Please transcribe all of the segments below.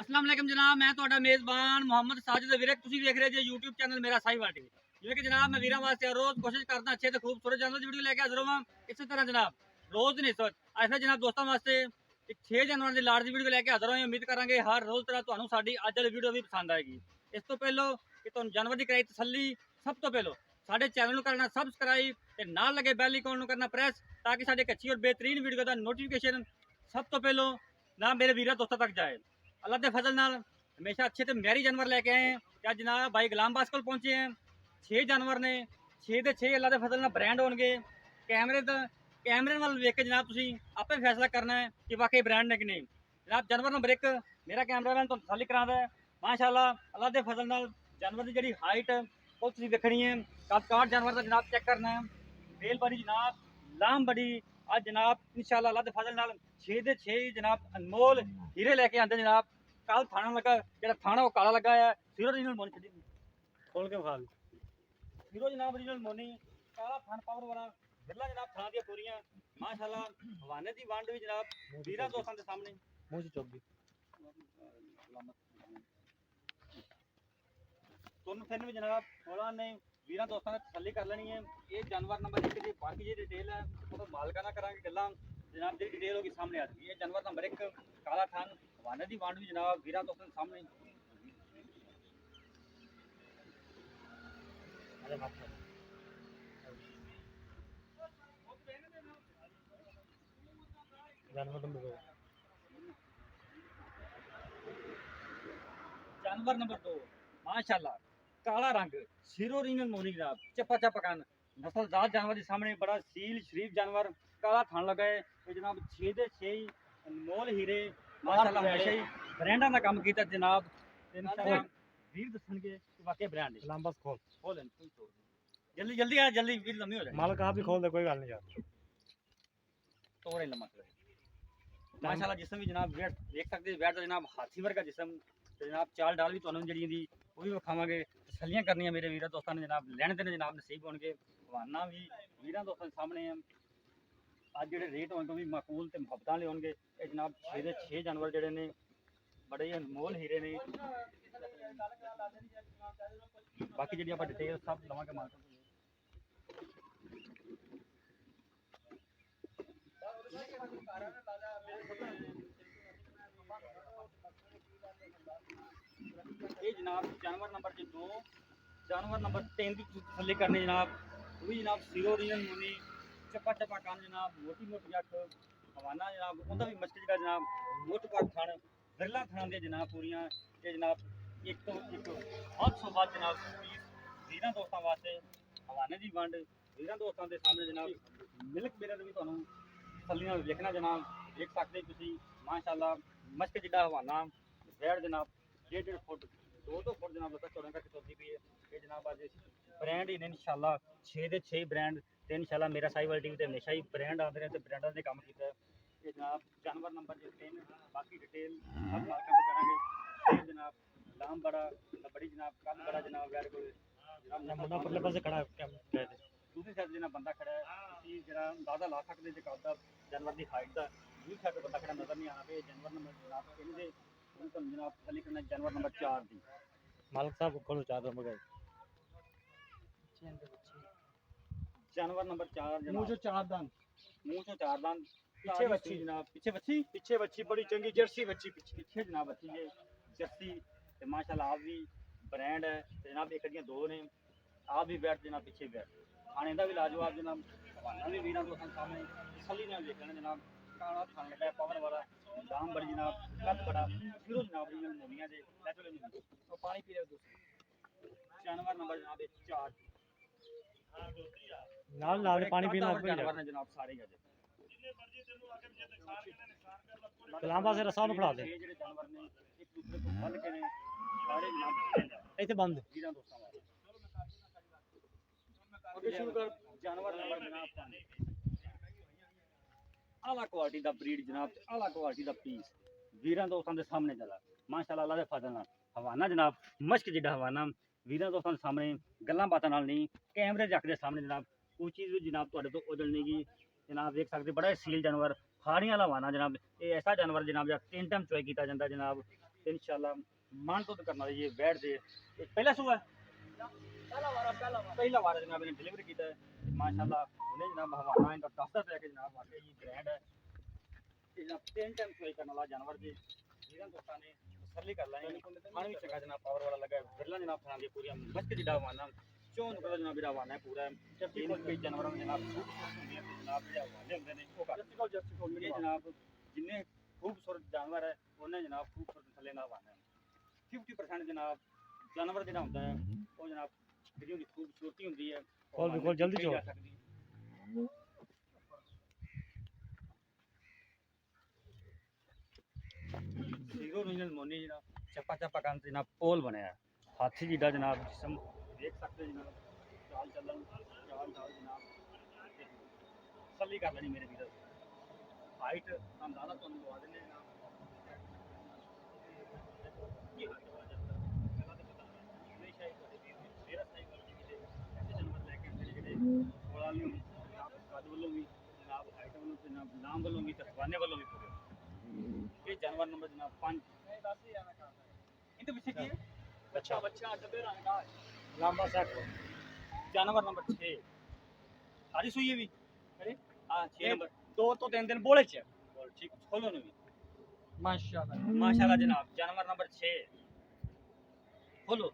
अस्सलाम वालेकुम जनाब, मैं ਤੁਹਾਡਾ ਮੇਜ਼ਬਾਨ ਮੁਹੰਮਦ ਸਾजिद ਵੀਰੇ ਤੁਸੀਂ ਵੇਖ ਰਹੇ ਜੀ YouTube ਚੈਨਲ ਮੇਰਾ ਸਾਈਵਾਲ ਟੀਵੀ। ਜਿਵੇਂ ਕਿ ਜਨਾਬ ਮੈਂ ਵੀਰਾਂ ਵਾਸਤੇ ਰੋਜ਼ ਕੋਸ਼ਿਸ਼ ਕਰਦਾ ਅੱਛੇ ਤੇ ਖੂਬਸੂਰਤ ਜਾਨਵਰ ਦੀ ਵੀਡੀਓ ਲੈ ਕੇ ਹਾਜ਼ਰ ਹੋਵਾਂ। ਇਸੇ ਤਰ੍ਹਾਂ ਜਨਾਬ ਰੋਜ਼ ਨਹੀਂ ਸੋਚ ਐਸਾ ਜਨਾਬ ਦੋਸਤਾਂ ਵਾਸਤੇ ਇੱਕ 6 ਜਨਵਰ ਦੀ ਲਾੜ ਦੀ ਵੀਡੀਓ ਲੈ ਕੇ ਹਾਜ਼ਰ ਹੋਏ। ਉਮੀਦ ਕਰਾਂਗੇ ਹਰ ਰੋਜ਼ ਤਰ੍ਹਾਂ ਤੁਹਾਨੂੰ ਸਾਡੀ ਅੱਜ ਵਾਲੀ ਵੀਡੀਓ ਵੀ ਪਸੰਦ ਆਏਗੀ। ਇਸ ਤੋਂ ਪਹਿਲਾਂ ਕਿ ਤੁਹਾਨੂੰ ਜਾਨਵਰ ਦੀ ਕਰਾਈ ਤਸੱਲੀ, ਸਭ ਤੋਂ ਪਹਿਲਾਂ ਸਾਡੇ ਚੈਨਲ ਨੂੰ ਕਰਨਾ ਸਬਸਕ੍ਰਾਈਬ ਤੇ ਨਾਲ ਲੱਗੇ ਬੈਲ ਆਈਕਨ ਨੂੰ ਕਰਨਾ ਪ੍ਰੈਸ ਤਾਂ ਕਿ ਸਾਡੇ ਇੱਕ ਅੱਛੀ ਔਰ ਬਿਹਤਰੀਨ ਵੀਡੀਓ ਦਾ ਨੋਟੀਫਿਕੇਸ਼ਨ ਸਭ ਤੋਂ ਪਹਿਲਾਂ ਨਾ ਮੇਰੇ ਵੀਰਾਂ ਦੋਸਤਾਂ ਤੱਕ ਜਾਏ। अल्लाह के फजल नाल हमेशा अच्छे तो मैरी जानवर लेके आए हैं। क्या जनाब भाई गुलाम बास को पहुंचे हैं। 6 जानवर ने 6 के 6 अल्लाह के फजल नाल ब्रांड होंगे। कैमरे नाल वेख के जनाब तुसीं आपे फैसला करना है कि वाकई ब्रांड ने कि नहीं। जनाब जानवर नंबर 1 मेरा कैमरामैन तो तसल्ली करांदा है माशाअल्लाह। अल्लाह के फजल नाल जानवर की जिहड़ी हाइट वो तुसीं देखनी है। काट जानवर का जनाब चेक करना है। बेल बड़ी जनाब लाम बड़ी आज जनाब इंशाअल्लाह अल्लाह के फजल नाल 6 के 6 जनाब अनमोल हीरे लेके आंदे जनाब। कल थाना लगा जो थाना वो काला लगा है सीरो ओरिजिनल मोनी छड़ी खोल के खा सीरो जनाब ओरिजिनल मोनी काला थान पावर वाला बिरला जनाब थाना दी पूरियां माशाल्लाह हवाने दी वंड भी जनाब वीरा दोस्तां दे सामने मुंह से चौकी तुम फिर भी जनाब थोड़ा ने वीरा दोस्तां ने तसल्ली कर लेनी है। ये जानवर नंबर 1 दी बाकी जी डिटेल है वो मालका ना करांगे गल्लां जनाब दी डिटेल होगी सामने आ जाएगी। ये जानवर नंबर 1 काला थान हवाने दी वंड भी जनाब वीरा दोस्तों के सामने जानवर नंबर 2 माशाल्लाह काला रंग सिरो रिंगल मोनी जनाब चप्पा चप्पा कान नस्लदार जानवर के सामने बड़ा सील शरीफ जानवर काला थान लगा है। ये जनाब 6 ਦੇ 6 अनमोल हीरे माशाल्लाह हमेशा ही ब्रांडां ਦਾ ਕੰਮ ਕੀਤਾ जनाब। इंशाल्लाह ਵੀਰ ਦੱਸਣਗੇ ਕਿ ਵਾਕਈ ब्रांड है। लंबा खोल खोल जल्दी जल्दी आ जल्दी ਵੀਰ लम्बी हो जाए मालक आप भी खोल दे कोई गल नहीं यार तोड़े लम्बा माशाल्लाह जिस्म भी जनाब वेट देख सकते वेट का जनाब हाथी वर्गा जिस्म ਤੇ ਜਨਾਬ ਚਾਲ ਡਾਲ ਵੀ ਤੁਹਾਨੂੰ ਜਿਹੜੀਆਂ ਦੀ ਉਹ ਵੀ ਵਿਖਾਵਾਂਗੇ। ਤਸੱਲੀਆਂ ਕਰਨੀਆਂ ਮੇਰੇ ਵੀਰਾਂ ਦੋਸਤਾਂ ਨੇ ਜਨਾਬ ਲੈਣ ਤੇ ਜਨਾਬ ਨਸੀਬ ਹੋਣਗੇ। ਹਵਾਨਾ ਵੀ ਵੀਰਾਂ ਦੋਸਤਾਂ ਦੇ ਸਾਹਮਣੇ ਆ। ਅੱਜ ਜਿਹੜੇ ਰੇਟ ਹੋਣ ਤੋਂ ਵੀ ਮਾਕੂਲ ਤੇ ਮੁਹੱਬਤਾਂ ਵਾਲੇ ਹੋਣਗੇ। ਇਹ ਜਨਾਬ 6 ਦੇ 6 ਜਾਨਵਰ ਜਿਹੜੇ ਨੇ ਬੜੇ ਹੀ ਅਨਮੋਲ ਹੀਰੇ ਨੇ। ਬਾਕੀ ਜਿਹੜੀ ਆਪਾਂ ਡਿਟੇਲ ਸਭ ਲਵਾਂਗੇ ਮਾਲਕ ਤੋਂ। ये जनाब जानवर नंबर 2 जानवर नंबर 3 की तसल्ली करनी जनाब वो भी जनाब सीरो ओरिजिनल मुनी चप्पा चप्पा कान जनाब मोटी मोटी अख हवाना जनाब उनका भी मस्जिद का जनाब मोट पाट थान बिरला थान दे जनाब पूरियां ये जनाब एक तो एक बहुत सौ बात जनाब वीरां दोस्तां वास्ते हवाने की वंड वीरां दोस्तां के सामने जनाब मिल्क मिलर भी तुहानूं तसल्लियां देखना जनाब देख सकते तुसीं माशाअल्लाह मस्क जिहड़ा हवाना वैड़ जनाब 1.5 फुट 2 फुट जनाब लता चौड़ा करके चलती पई है। ये जनाब आज ब्रांड ही ने इंशाल्लाह 6 ਦੇ 6 ब्रांड ਤੇ इंशाल्लाह मेरा साहिवाल टीवी ਤੇ हमेशा ही ब्रांड आते रहे ਤੇ ब्रांडाਂ ਦੇ ਕੰਮ ਕੀਤਾ। ये जनाब जानवर नंबर 3 बाकी डिटेल सब मालकां ਤੋਂ ਕਰਾਂਗੇ। ये जनाब लाम बड़ा बड़ी जनाब कद बड़ा जनाब वैर कोई ना मुंडा परले पासे खड़ा है क्या दूसरी साइड जनाब बंदा खड़ा है ਤੁਸੀਂ जरा अंदाजा ला सकते जे कद जानवर ਦੀ ਹਾਈਟ ਦਾ दूसरी साइड बंदा खड़ा नजर नहीं आना पे जानवर नंबर जनाब ਇਹਦੇ उनको जनाब तसल्ली करना जानवर नंबर 4 दी मालक साहब खोलो चादर मगाई जानवर नंबर 4 मुंह से चार दान मुंह से 4 दान पीछे बच्ची जनाब पीछे बच्ची बड़ी चंगी जर्सी बच्ची पीछे जनाब बच्ची है जर्सी ते माशाल्लाह आप भी ब्रांड है ते जनाब एक दियां 2 ने आप भी बैठ जनाब पीछे बैठ खाने का भी लाजवाब जनाब हवाना भी वीरां दोस्तां सामने तसल्ली नाल देखना जनाब काला थान लगा पावर वाला दाम बड़ी जनाब कद बड़ा फिर जनाब रीजनल मूवियां दे ले चलो तो पानी पी रहे दोस्त जानवर नंबर जनाब 4 नाल पानी पीना जानवर ने जनाब सारे गए लांबा से रसा फड़ा दे ਜਿਹੜੇ ਜਾਨਵਰ ਨੇ ਇੱਕ ਦੂਸਰੇ ਤੋਂ ਵੱਧ ਕੇ ਨੇ ਸਾਰੇ ਜਨਾਬ ਇੱਥੇ ਬੰਦ ਵੀਰਾਂ ਦੋਸਤਾਂ ਵਾਲੇ ਅੱਗੇ ਸ਼ੁਰੂ ਕਰ जानवर नंबर जनाब आला क्वालिटी का ब्रीड जनाब आला क्वालिटी का पीस वीरां दोस्तां दे सामने चला माशाअल्लाह अल्लाह दे फजल नाल हवाना जनाब मश्क जिहड़ा हवाना वीरां दोस्तां दे सामने गल्लां बातां नाल नहीं कैमरे जक दे सामने जनाब कोई चीज़ भी जनाब तुहाडे तो उजल नहीं गई जनाब देख सकते बड़ा सील जानवर खाड़ियां वाला हवाना जनाब ये ऐसा जानवर जनाब जरा 3 टाइम चॉय किया जाता जनाब इंशाल्लाह मान तो करना ये बैठ दे पहला सुबह पहला वार जनाब ने डिलीवर किया है माशाल्लाह उन्हें जनाब हवाना इनका दस्ता है कि जनाब वाकई ये ग्रैंड है जनाब 3 टाइम सोई करने वाला जानवर जी जीवन दोस्तां ने तसल्ली कर लाए खान भी चंगा जनाब पावर वाला लगा है बिरला जनाब खाने पूरी मस्त जिड़ा वाना चों नुकड़ा जनाब जिड़ा वाना है पूरा जब कोई जानवरों में जनाब जनाब जिड़ा वाले होंगे ने वो कर ये जनाब जिन्ने खूबसूरत जानवर है उन्हें जनाब खूबसूरत थले ना वाना है 50% जनाब जानवर जिहड़ा ਹੁੰਦਾ है ਉਹ जनाब ਜਿਹੜੀ ਉਹਦੀ ਖੂਬਸੂਰਤੀ ਹੁੰਦੀ ਹੈ खोल भी खोल जल्दी छोड़ हीरो ओरिजिनल मोनी जनाब चप्पा चप्पा कान से जनाब पोल बनाया है हाथी जिड्डा जनाब जिसम देख सकते हैं जनाब चाल चलन चाल ढाल जनाब तसल्ली कर लेनी मेरे वीर हाइट अंदाजा तो लगा देने जनाब ये हाइट वाला जानवर पहला तो पता हमेशा ही ਤੁਹਾਡੇ ਵੀਰ ਦੀ ਮੇਰਾ ਸਹੀ ਗੱਲ ਜੀ ਕਿ ऐसे जानवर लेके आते ਜਿਹੜੇ ਕੋਲਾ ਨਹੀਂ ਜਨਾਬ ਕੱਦ ਵੱਲੋਂ ਵੀ ਜਨਾਬ ਹਾਈਟ ਵੱਲੋਂ ਤੇ ਜਨਾਬ ਨਾਮ ਵੱਲੋਂ ਵੀ ਤੇ ਖਵਾਨੇ ਵੱਲੋਂ ਵੀ ਪੂਰੇ ये जानवर नंबर जनाब 5 इनके पीछे की है अच्छा बच्चा डब्बे रंग का है लंबा सेट जानवर नंबर 6 सारी सुई है भी अरे हां 6 नंबर 2 तो 3 दिन बोले च और ठीक खोलो ना भी माशाल्लाह माशाल्लाह जनाब जानवर नंबर 6 खोलो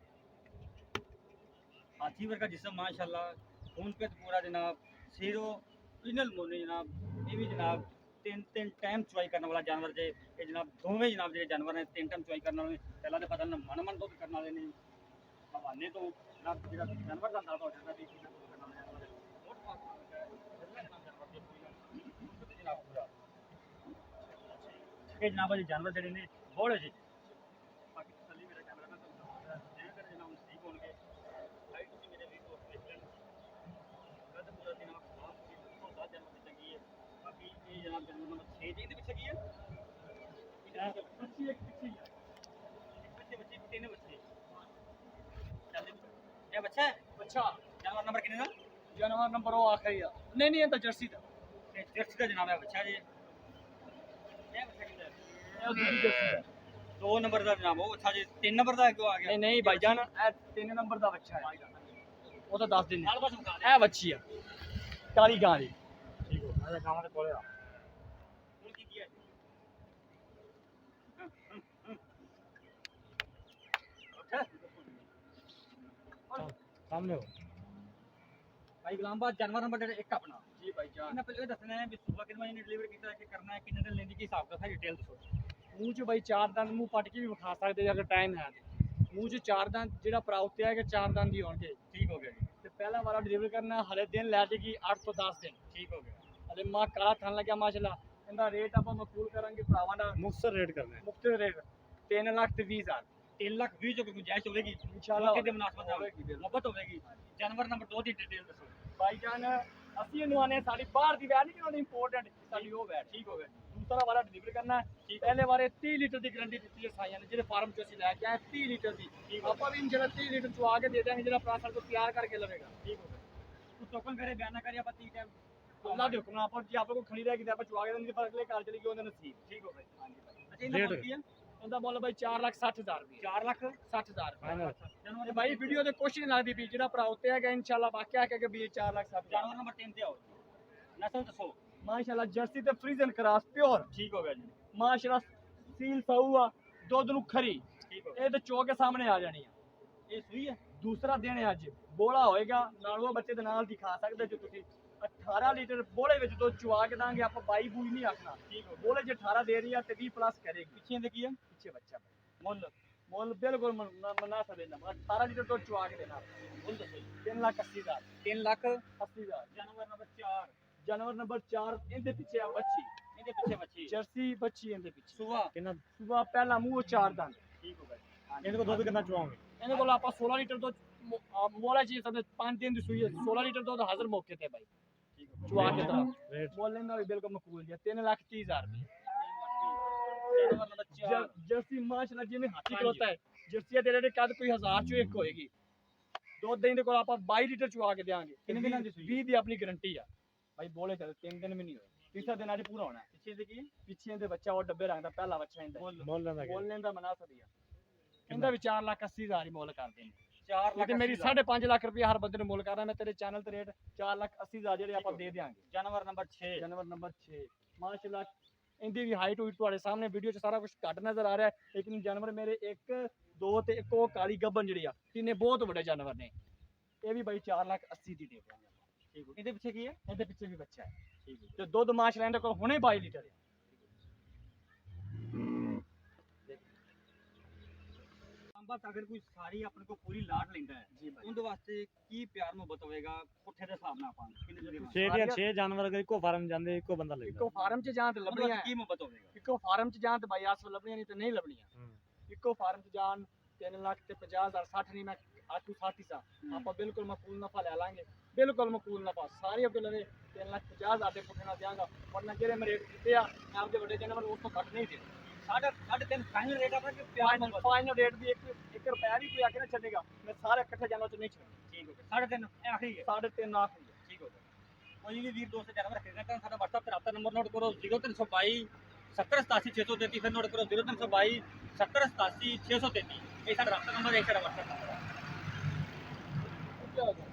हाथी वर्गा जिस्म माशाल्लाह खून पे पूरा जनाब सीरो ओरिजिनल मोने जनाब ये भी जनाब तीन टाइम चुआई करने वाला जानवर जे ये जनाब दोवें जनाब जे जानवर ने 3 टाइम चुआई करने वाले पहला तो पता ना मन दुध करने वाले ने हवाने तो जनाब जेड़ा जानवर दा दादा हो जाता भी करने वाले जानवर बहुत पास है जनाब जानवर जे पूरी जनाब पूरा ये जनाब जे जानवर जेडे ने बोले जी बाकी तसल्ली मेरा कैमरा में तो जे कर जनाब सही होणगे हाइट से मेरे भी दोस्त देख लेन कद पूरा जनाब आप तो साथ जानवर की चंगी है बाकी ये जनाब जानवर नंबर 6 जी पीछे की है बच्ची एक पीछे है एक पीछे बच्ची तीन बच्चे जल्दी ये बच्चा है अच्छा जानवर नंबर कितने था जानवर नंबर वो आखिरी है नहीं नहीं ये तो जर्सी था ये जर्सी का जनाब है बच्चा जी ये बच्चा कितना है जर्सी 2 नंबर का जनाब वो अच्छा जी 3 नंबर का क्यों आ गया नहीं नहीं भाईजान 3 नंबर का बच्चा है वो तो 10 दिन नाल बस मुका है बच्ची है काली गां दी ठीक हो मैं गांव के कोले आ ਹੁਣ ਕੀ ਕੀਆ सामने हो भाई गुलामबाद जानवर नंबर 1 अपना जी भाईजान ਇਹਨਾਂ ਪਹਿਲੇ ਦੱਸਣਾ ਹੈ ਵੀ ਸੁਬਾ ਕਿੰਨੇ ਵਜੇ ਡਿਲੀਵਰ ਕੀਤਾ ਕਿ ਕਰਨਾ ਹੈ ਕਿੰਨੇ ਦਿਨ ਲੈਂਦੀ ਕੀ ਹਿਸਾਬ ਦਾ ਸਾਰੀ ਡਿਟੇਲ ਦੱਸੋ ਮੂੰਹ 'ਚ ਬਾਈ 4 ਦੰਦ ਮੂੰਹ ਪੱਟ ਕੇ ਵੀ ਵਿਖਾ ਸਕਦੇ ਜੇ ਅਗਰ ਟਾਈਮ ਹੈ ਤੇ ਮੂੰਹ 'ਚ 4 ਦੰਦ ਜਿਹੜਾ ਭਰਾ ਉੱਤੇ ਹੈ ਕਿ 4 ਦੰਦ ਹੀ ਹੋਣਗੇ ਠੀਕ ਹੋ ਗਿਆ ਜੀ ਤੇ ਪਹਿਲਾ ਵਾਲਾ ਡਿਲੀਵਰ ਕਰਨਾ ਹਲੇ ਦਿਨ ਲੈ ਜਾਏਗੀ 8 ਤੋਂ 10 ਦਿਨ ਠੀਕ ਹੋ ਗਿਆ ਹਲੇ ਮਾਂ ਕਾਲਾ ਥਣ ਲੱਗਿਆ ਮਾਸ਼ਾਅੱਲਾ ਇਹਦਾ ਰੇਟ ਆਪਾਂ ਮਕਬੂਲ ਕਰਾਂਗੇ ਭਰਾਵਾਂ ਦਾ ਮੁਕਤਸਰ ਰੇਟ ਕਰਨਾ ਹੈ ਮੁਫਤ ਰੇਟ 3 ਲੱਖ ਤੇ 20 ਹਜ਼ਾਰ 3 ਲੱਖ 20 ਜੋ ਗੁੰਜਾਇਸ਼ ਹੋਵੇਗੀ इंशाल्लाह ਕਿਤੇ ਮੁਨਾਸਬਤ ਨਾਲ होगी बिल्कुल। ਮੁਹੱਬਤ ਹੋਵੇਗੀ ਜਾਨਵਰ ਨੰਬਰ 2 ਦੀ ਡਿਟੇਲ ਦੱਸੋ भाईजान ਅਸੀਂ ਇਹਨੂੰ ਆਨੇ ਸਾਡੀ ਬਾਹਰ ਦੀ ਵੈਟ ਨਹੀਂ ਉਹਦੀ ਇੰਪੋਰਟੈਂਟ ਸਾਡੀ ਉਹ ਵੈਟ ਠੀਕ ਹੋ ਗਿਆ ਦੂਸਰਾ ਵਾਲਾ ਡਿਲੀਵਰ ਕਰਨਾ ਹੈ ਪਹਿਲੇ ਵਾਰੇ 30 ਲੀਟਰ ਦੀ ਗਾਰੰਟੀ ਦਿੱਤੀ ਹੈ ਸਾਈਆਂ ਨੇ ਜਿਹਦੇ ਫਾਰਮ ਚੋਂ ਅਸੀਂ ਲੈ ਕੇ ਆਏ 30 ਲੀਟਰ ਦੀ ਆਪਾਂ ਵੀ ਜਿਹੜਾ 30 ਲੀਟਰ ਚਵਾ ਕੇ ਦੇ ਦਾਂਗੇ ਜਿਹੜਾ ਭਰਾ ਸਾਡੇ ਕੋਲ ਤਿਆਰ ਕਰਕੇ ਲਵੇਗਾ ਠੀਕ ਹੋ ਗਿਆ ਤੂੰ ਟੋਕਨ ਕਰੇ ਬਿਆਨ ਨਾ ਕਰੀ ਆਪਾਂ 30 ਟਾਈਮ ਅੱਲਾ ਦੇ ਹੁਕਮ ਨਾਲ ਆਪਾਂ ਜੇ ਆਪਾਂ ਕੋਲ ਖੜੀ ਰਹਿ ਗਈ ਤਾਂ ਆਪਾਂ ਚਵਾ ਕੇ ਦੇਣਗੇ ਪਰ ਅਗਲੇ ਘਰ ਚਲੀ ਗਈ ਉਹਦੇ ਨਸੀਬ ਠੀਕ ਹੋ ਗਿਆ ਹਾਂਜੀ ਭਾਈ ਅੱਛਾ ਇਹਦਾ ਮੁੱਲ ਕੀ ਹੈ ਉਹਦਾ ਮੁੱਲ ਬਾਈ 4,60,000 ਰੁਪਏ 4 ਲੱਖ 60,000 ਰੁਪਏ ਫਾਈਨਲ ਜਾਨਵਰ ਤੇ ਬਾਈ ਵੀਡੀਓ ਤੇ ਕੁਛ ਨਹੀਂ ਲੱਗਦੀ ਵੀ ਜਿਹੜਾ ਭਰਾ ਉੱਤੇ ਹੈਗਾ ਇਨਸ਼ਾਅੱਲਾ ਵਾਕਿਆ ਹੈ ਕਿ ਵੀ 4,60,000 ਜਾਨਵਰ ਨੰਬਰ 3 ਤੇ ਆਓ ਨਸਲ ਦੱਸੋ ਮਾਸ਼ਾਅੱਲਾ ਜਰਸੀ ਤੇ ਫਰੀਜ਼ਨ ਕਰਾਸ ਪਿਓਰ ਠੀਕ ਹੋ ਗਿਆ ਜੀ ਮਾਸ਼ਾਅੱਲਾ ਸੀਲ ਸਹੂ ਆ ਦੁੱਧ ਨੂੰ ਖਰੀ ਠੀਕ ਹੋ ਗਿਆ ਇਹ ਤੇ ਚੋ ਕੇ ਸਾਹਮਣੇ ਆ ਜਾਣੀ ਆ ਇਹ ਸੂਈ ਹੈ ਦੂਸਰਾ ਦਿਨ ਹੈ ਅੱਜ ਬੋਲਾ ਹੋਏਗਾ ਨਾਲ ਉਹ ਬੱਚੇ ਦੇ ਨਾਲ ਦਿਖਾ ਸਕਦੇ ਜੋ ਤੁਸੀਂ 18 ਲੀਟਰ ਬੋਲੇ ਵਿੱਚ ਦੁੱਧ ਚੁਆ ਕੇ ਦਾਂਗੇ ਆਪਾਂ 22 ਬੂਈ ਨਹੀਂ ਆਖਣਾ ਠੀਕ ਹੋ ਗਿਆ ਬੋਲੇ 'ਚ 18 ਦੇ ਰਹੀ ਆ ਤੇ 20 ਪਲੱਸ ਕਰੇਗੀ ਪਿੱਛੇ ਦੇ ਕੀ ਹੈ ਪਿੱਛੇ ਬੱਚਾ ਮੁੱਲ ਮੁੱਲ ਬਿਲਕੁਲ ਮਨਾ ਸਕਦੇ ਨਾ 18 ਲੀਟਰ ਦੁੱਧ ਚੁਆ ਕੇ ਦੇਣਾ ਮੁੱਲ ਦੱਸੋ 3,80,000 3 ਲੱਖ 80,000 ਜਾਨਵਰ ਨੰਬਰ 4 ਜਾਨਵਰ ਨੰਬਰ 4 ਇਹਦੇ ਪਿੱਛੇ ਆ ਬੱਚੀ ਇਹਦੇ ਪਿੱਛੇ ਬੱਚੀ ਜਰਸੀ ਬੱਚੀ ਇਹਦੇ ਪਿੱਛੇ ਸੁਬਾ ਕਿੰਨਾ ਸੁਬਾ ਪਹਿਲਾ ਮੂੰਹ 4 ਦੰਦ ਠੀਕ ਹੋ ਗਿਆ ਇਹਦੇ ਕੋਲ ਦੁੱਧ ਕਿੰਨਾ ਚਵਾਉਂਗੇ ਇਹਦੇ ਕੋਲ ਆਪਾਂ 16 ਲੀਟਰ ਦੁੱਧ ਮੋਲਾ ਜੀ ਸਾਡੇ 5 ਦਿਨ ਦੀ ਸੂਈ ਹੈ 16 ਲੀਟਰ ਦੁੱਧ ਹਾਜ਼ਰ ਮੌਕੇ ਤੇ ਬਾਈ ਠੀਕ ਹੋ ਚੁਆ ਕੇ ਤਾਂ ਰੇਟ ਬੋਲਣ ਦਾ ਵੀ ਬਿਲਕੁਲ ਮਕਬੂਲ ਜੀ 3,30,000 ਰੁਪਏ ਜਾਨਵਰ ਨੰਬਰ 4 ਜਰਸੀ ਮਾਸ਼ਾਅੱਲਾ ਜਿਵੇਂ ਹਾਥੀ ਖਲੋਤਾ ਹੈ ਜਰਸੀਆ ਦੇ ਜਿਹੜੇ ਕੱਦ ਕੋਈ 1000 ਚੋਂ ਇੱਕ ਹੋਏਗੀ ਦੁੱਧ ਇਹਦੇ ਕੋਲ ਆਪਾਂ 22 ਲੀਟਰ ਚੁਆ ਕੇ ਦੇਾਂਗੇ ਕਿੰਨੇ ਦਿਨਾਂ ਦੀ ਸੂਈ? 20 ਦੀ ਆਪਣੀ ਗਾਰੰਟੀ ਆ ਭਾਈ ਬੋਲੇ ਚੱਲ 3 ਦਿਨ ਵੀ ਨਹੀਂ ਹੋਏ ਤੀਸਰਾ ਦਿਨ ਅੱਜ ਪੂਰਾ ਹੋਣਾ ਹੈ। ਪਿੱਛੇ ਦੇ ਕੀ ਪਿੱਛੇ ਦੇ ਬੱਚਾ ਉਹ ਡੱਬੇ ਰੰਗ ਦਾ ਪਹਿਲਾ ਬੱਚਾ ਇਹਦਾ ਮੁੱਲ ਲੈਂਦਾ ਕਿ ਬੋਲਣੇ ਦਾ ਮਨਾ ਸਦੀਆ ਇਹਦਾ ਵੀ 4,80,000 ਹੀ ਮੁੱਲ ਕਰਦੇ ਨੇ 4 ਲੱਖ ਤੇ ਮੇਰੀ 5.5 ਲੱਖ ਰੁਪਏ ਹਰ ਬੰਦੇ ਨੂੰ ਮੁੱਲ ਕਰਨਾ ਮੈਂ ਤੇਰੇ ਚੈਨਲ ਤੇ ਰੇਟ 4,80,000 ਜਿਹੜੇ ਆਪਾਂ ਦੇ ਦਿਆਂਗੇ ਜਾਨਵਰ ਨੰਬਰ 6 ਜਾਨਵਰ ਨੰਬਰ 6 ਮਾਸ਼ਾਅੱਲਾ ਇਹਦੀ ਵੀ ਹਾਈਟ ਹੋਈ ਤੁਹਾਡੇ ਸਾਹਮਣੇ ਵੀਡੀਓ 'ਚ ਸਾਰਾ ਕੁਝ ਘੱਟ ਨਜ਼ਰ ਆ ਰਿਹਾ ਹੈ ਲੇਕਿਨ ਜਾਨਵਰ ਮੇਰੇ 1 2 ਤੇ ਇੱਕ ਉਹ ਕਾਲੀ ਗੱਬਨ ਜਿਹੜੀ ਆ ਤਿੰਨੇ ਬਹੁਤ ਵੱਡੇ ਜਾਨਵਰ ਨੇ ਇਹ ਵੀ ਬਾਈ 4,80,000 ਦੀ ਦੇ ਦਿਆਂਗੇ ਠੀਕ ਹੈ ਇਹਦੇ ਪਿੱਛੇ ਕੀ ਹੈ ਇਹਦੇ ਪਿੱਛੇ ਵੀ ਬੱਚਾ ਹੈ ਠੀਕ ਹੈ ਤੇ ਦੁੱਧ ਮਾਸ਼ਾਅੱਲਾ ਇਹਦੇ ਕੋਲ ਹੁਣੇ 22 ਲੀਟਰ ਹੈ ਬਸ ਅਗਰ ਕੋਈ ਸਾਰੀ ਆਪਣੇ ਕੋ ਪੂਰੀ ਲਾਟ ਲੈਂਦਾ ਹੈ ਜੀ ਬਾਈ ਉਹਦੇ ਵਾਸਤੇ ਕੀ ਪਿਆਰ ਮੁਹੱਬਤ ਹੋਵੇਗਾ ਪੁੱਠੇ ਦੇ ਹਿਸਾਬ ਨਾਲ ਆਪਾਂ ਕਿੰਨੇ ਦੇ ਦੇਵਾਂਗੇ 6 ਦੀਆਂ 6 ਜਾਨਵਰ ਅਗਰ ਇੱਕੋ ਫਾਰਮ ਜਾਂਦੇ ਇੱਕੋ ਬੰਦਾ ਲੈਂਦਾ ਇੱਕੋ ਫਾਰਮ 'ਚ ਜਾਂ ਤੇ ਉਹਦੇ ਲੱਭਣੀਆਂ ਵਾਸਤੇ ਕੀ ਮੁਹੱਬਤ ਹੋਵੇਗਾ ਇੱਕੋ ਫਾਰਮ 'ਚ ਜਾਂ ਤੇ ਬਾਈ ਆਸ ਲੱਭਣੀਆਂ ਨਹੀਂ ਤੇ ਨਹੀਂ ਲੱਭਣੀਆਂ ਇੱਕੋ ਫਾਰਮ 'ਚ ਜਾਣ 3 ਲੱਖ ਤੇ 50,000 60 ਨਹੀਂ ਮੈਂ ਆਟੂ 60 ਸਾ ਆਪਾਂ ਬਿਲਕੁਲ ਮਕੂਲ ਨਫਾ ਲੈ ਲਾਂਗੇ ਬਿਲਕੁਲ ਮਕੂਲ ਨਫਾ ਸਾਰੇ ਅੱਗੇ ਲਵੇ 3,50,000 ਦੇ ਪੁੱਠੇ ਨਾਲ ਦਿਆਂਗਾ ਵਰਨਾ ਜਿਹੜੇ ਮੈਂ ਰੇਟ ਦਿੱਤੇ ਆ ਮੈਂ ਆਪਦੇ ਵੱਡੇ ਜਾਨਵਰ ਉਸ ਤੋਂ ਘੱਟ ਨਹੀਂ ਦੇ ਸਾਢੇ ਤਿੰਨ ਫਾਈਨਲ ਰੇਟ ਆਪਣਾ ਕਿ ਪਿਆਰ ਮੁਹੱਬਤ ਫਾਈਨਲ ਰੇਟ ਵੀ 1 ਰੁਪਿਆ ਵੀ ਕੋਈ ਆ ਕੇ ਨਾ ਛੱਡੇਗਾ ਮੈਂ ਸਾਰੇ ਇਕੱਠੇ ਜਾਨਵਰ 'ਚ ਨਹੀਂ ਛੱਡਣਾ ਠੀਕ ਹੋ ਗਿਆ ਸਾਢੇ ਤਿੰਨ ਇਹ ਆਖਰੀ ਹੈ 3.5 ਲੱਖ ਠੀਕ ਹੋ ਗਿਆ ਕੋਈ ਵੀ ਵੀਰ ਦੋਸਤ ਜਾਨਵਰ ਖਰੀਦਣਾ ਤਾਂ ਸਾਡਾ WhatsApp ਤੇ ਰਾਬਤਾ ਨੰਬਰ ਨੋਟ ਕਰੋ 0322 7087 ਫਿਰ ਨੋਟ ਕਰੋ 0322 7087 633 ਇਹ ਸਾਡਾ ਰਾਬਤਾ ਨੰਬਰ ਹੈ ਇਹ ਸਾਡਾ WhatsApp ਨੰਬਰ ਹੈ ਰੁਪਿਆ